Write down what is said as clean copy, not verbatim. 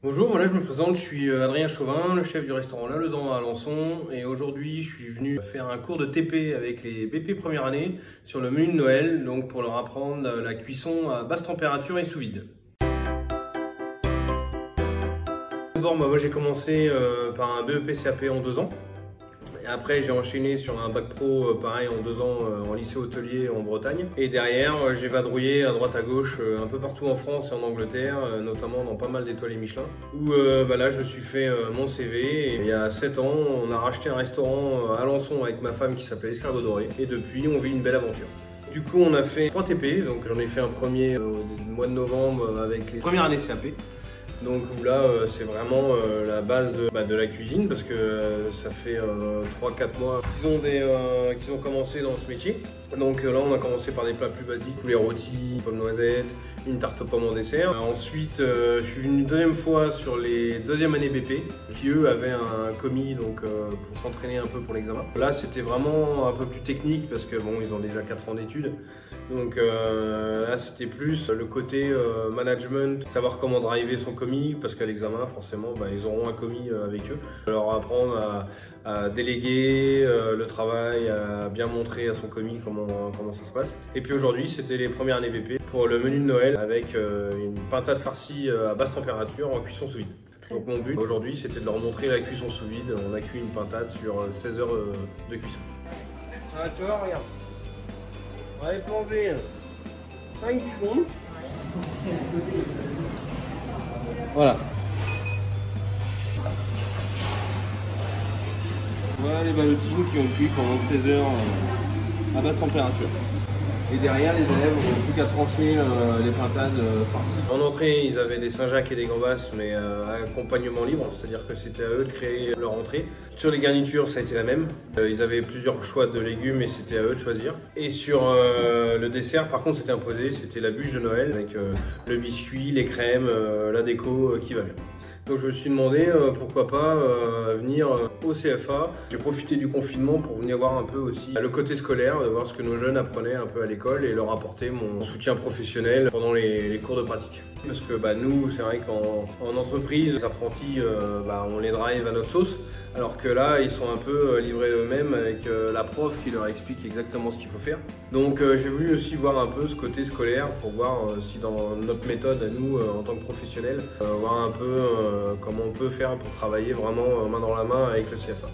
Bonjour, voilà, je me présente, je suis Adrien Chauvin, le chef du restaurant La Lezan à Alençon, et aujourd'hui je suis venu faire un cours de TP avec les BP première année sur le menu de Noël, donc pour leur apprendre la cuisson à basse température et sous vide. D'abord, moi j'ai commencé par un BEP CAP en 2 ans. Et après, j'ai enchaîné sur un bac pro, pareil, en 2 ans, en lycée hôtelier en Bretagne. Et derrière, j'ai vadrouillé à droite à gauche, un peu partout en France et en Angleterre, notamment dans pas mal d'étoiles et Michelin. Où là, je me suis fait mon CV. Et il y a 7 ans, on a racheté un restaurant à Alençon avec ma femme qui s'appelait Escargot Doré. Et depuis, on vit une belle aventure. Du coup, on a fait 3 TP. Donc, j'en ai fait un premier au mois de novembre avec les premières années CAP. Donc là, c'est vraiment la base de la cuisine parce que ça fait 3-4 mois qu'ils ont commencé dans ce métier. Donc là, on a commencé par des plats plus basiques, les rôtis, pommes noisettes, une tarte aux pommes en dessert. Ensuite, je suis venu une deuxième fois sur les deuxième année BP qui eux avaient un commis donc pour s'entraîner un peu pour l'examen. Là, c'était vraiment un peu plus technique parce que bon, ils ont déjà 4 ans d'études. Donc là, c'était plus le côté management, savoir comment driver son commis parce qu'à l'examen, forcément, ils auront un commis avec eux. Leur apprendre à déléguer le travail, à bien montrer à son commis comment ça se passe. Et puis aujourd'hui, c'était les premières années BP pour le menu de Noël avec une pintade farcie à basse température en cuisson sous vide. Donc mon but aujourd'hui, c'était de leur montrer la cuisson sous vide. On a cuit une pintade sur 16 heures de cuisson. Ah, tu vois, regarde. On va les plonger 5-10 secondes. Voilà. Voilà les ballotines qui ont cuit pendant 16 heures à basse température. Et derrière, les élèves n'ont plus qu'à trancher les pintades farcies. En entrée, ils avaient des Saint-Jacques et des gambas, mais accompagnement libre, c'est-à-dire que c'était à eux de créer leur entrée. Sur les garnitures, ça a été la même. Ils avaient plusieurs choix de légumes et c'était à eux de choisir. Et sur le dessert, par contre, c'était imposé, c'était la bûche de Noël avec le biscuit, les crèmes, la déco qui va bien. Donc je me suis demandé pourquoi pas venir au CFA. J'ai profité du confinement pour venir voir un peu aussi le côté scolaire, de voir ce que nos jeunes apprenaient un peu à l'école et leur apporter mon soutien professionnel pendant les cours de pratique. Parce que nous, c'est vrai qu'en entreprise, les apprentis, on les drive à notre sauce. Alors que là, ils sont un peu livrés eux-mêmes avec la prof qui leur explique exactement ce qu'il faut faire. Donc j'ai voulu aussi voir un peu ce côté scolaire pour voir si dans notre méthode à nous, en tant que professionnels, voir un peu comment on peut faire pour travailler vraiment main dans la main avec le CFA.